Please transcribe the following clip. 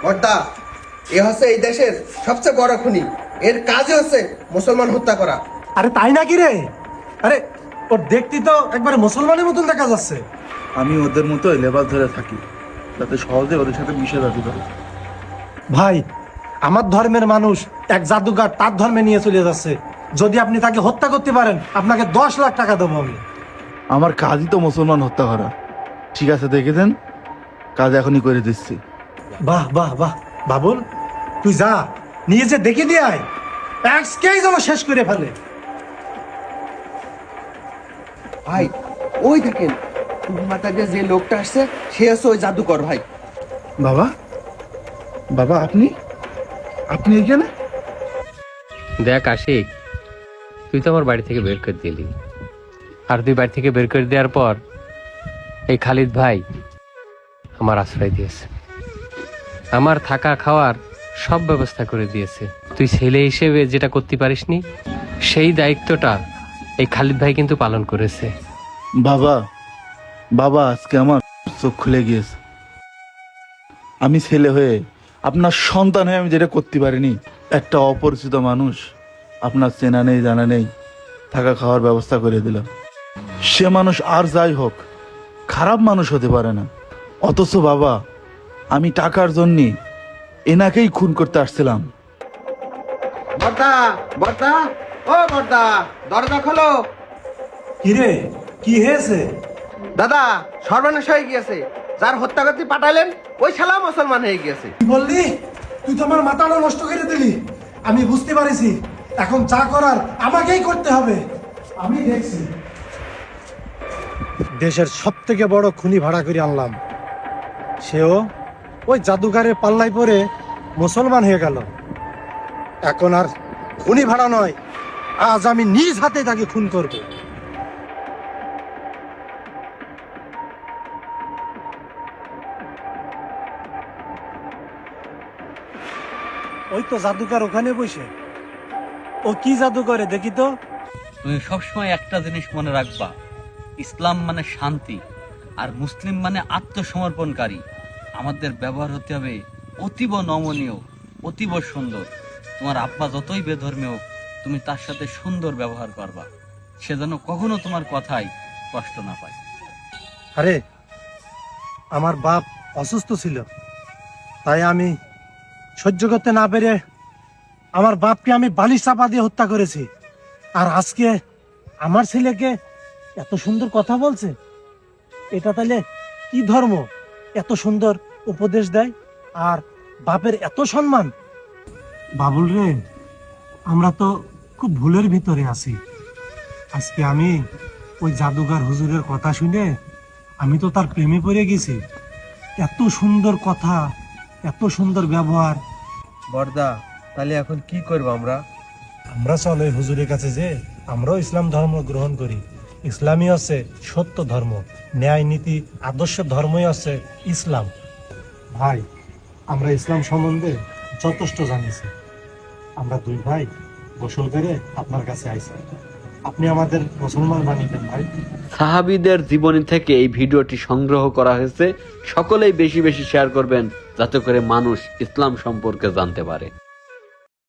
বর্দা, এ হচ্ছে এই দেশের সবচেয়ে বড় খুনি। এর কাজই হচ্ছে মুসলমান হত্যা করা। আরে তাই নাকি রে? আরে ওর দেখতে তো একবারে মুসলমানের মতন দেখা যাচ্ছে। আমি ওদের মতোই লেবাস ধরে থাকি, যাতে সহজে ওদের সাথে মিশে যেতে পারি। ভাই, আমার ধর্মের মানুষ এক জাদুঘর তার ধর্মে নিয়ে চলে যাচ্ছে। যদি আপনি তাকে হত্যা করতে পারেন, আপনাকে 10 লাখ টাকা দেবো আমি। আমার কাজই তো মুসলমান হত্যা করা। ঠিক আছে, দেখে দেন, কাজ এখনই করে দিচ্ছি। বাহ বাহ বাহ, বাবুল তুই যা, নিয়ে যে দেখে দিয়ে আয়, এক্সকেই যেন শেষ করে ফেলে। ভাই, ওই দেখেন মাথা দিয়ে যে লোকটা আসছে, সে হচ্ছে ওই জাদুকর। ভাই বাবা, বাবা আপনি আপনি এখানে? দেখ আশিক, তুই তো আমার বাড়ি থেকে বের করে দিলি, আর তুই বাড়ি থেকে বের করে দেওয়ার পর এই খালিদ ভাই আমার আশ্রয় দিয়েছে, আমার থাকা খাওয়ার সব ব্যবস্থা করে দিয়েছে। তুই ছেলে হিসেবে যেটা করতে পারিসনি, সেই দায়িত্বটা এই খালিদ ভাই কিন্তু পালন করেছে। বাবা, বাবা আজকে আমার চোখ খুলে গিয়েছে। আমি ছেলে হয়ে, আপনার সন্তান হয়ে আমি যেটা করতে পারিনি, একটা অপরিচিত মানুষ, আপনার চেনা নেই জানা নেই, থাকা খাওয়ার ব্যবস্থা করে দিলাম। সে মানুষ আর যাই হোক খারাপ মানুষ হতে পারে না, অথচ বাবা আমি টাকার জন্যে এনাকেই খুন করতে আসছিলাম। বর্দা, বর্দা, ও বর্দা, দরজা খোলো। কিরে, কি হয়েছে? দাদা, সর্বনাশ হয়ে গিয়েছে। যার হত্যা করতে পাঠালেন, ওই শালা মুসলমান হয়ে গিয়েছে। কি বললি? তুই তো আমার মাথাটা নষ্ট করে দিলি। আমি বুঝতে পারিছি, এখন যা করার আমাকেই করতে হবে। আমি দেখছি, দেশের সব থেকে বড় খুনি ভাড়া করে আনলাম, সেও ওই জাদুঘরের পাল্লায় পরে মুসলমান হয়ে গেল। এখন আর খুনি ভাড়া নয়, আজ আমি নিজ হাতে তাকে খুন করব। ওই তো জাদুকর ওখানে বসে, ও কি জাদু করে দেখি তো। তুমি সবসময় একটা জিনিস মনে রাখবা, ইসলাম মানে শান্তি, আর মুসলিম মানে আত্মসমর্পণকারী। আমাদের ব্যবহার হতে হবে অতীব নমনীয়, অতীব সুন্দর। তোমার আব্বা যতই বেধর্মীয় হোক, তুমি তার সাথে সুন্দর ব্যবহার করবা, সে যেন কখনো তোমার কথায় কষ্ট না পায়। আরে আমার বাপ অসুস্থ ছিল, তাই আমি সহ্য করতে না পেরে আমার বাপকে আমি বালিশ চাপা দিয়ে হত্যা করেছি। আর আজকে আমার ছেলেকে এত সুন্দর কথা বলছে, এটা তাহলে কি ধর্ম? এত সুন্দর উপদেশ দেয় আর বাপের এত সম্মান। বাবুল রে, আমরা তো খুব ভুলের ভিতরে আছি। আজকে আমি ওই জাদুঘর হুজুরের কথা শুনে আমি তো তার প্রেমে পড়ে গেছি। এত সুন্দর কথা, এত সুন্দর ব্যবহার। বর্দা, তাহলে এখন কি করবো আমরা? আমরা চলো ওই হুজুরের কাছে যে আমরাও ইসলাম ধর্ম গ্রহণ করি। ইসলামই হচ্ছে সত্য ধর্ম, ন্যায় নীতি আদর্শ ধর্মই হচ্ছে ইসলাম। ভাই, আমরা ইসলাম সম্বন্ধে যথেষ্ট জানিছি। আমরা দুই ভাই গোসল করে আপনার কাছে আইছি, আপনি আমাদের মুসলমান বানিয়ে দেন ভাই। সাহাবীদের জীবনী থেকে এই ভিডিওটি সংগ্রহ করা হয়েছে। সকলেই বেশি বেশি শেয়ার করবেন, যাতে করে মানুষ ইসলাম সম্পর্কে জানতে পারে।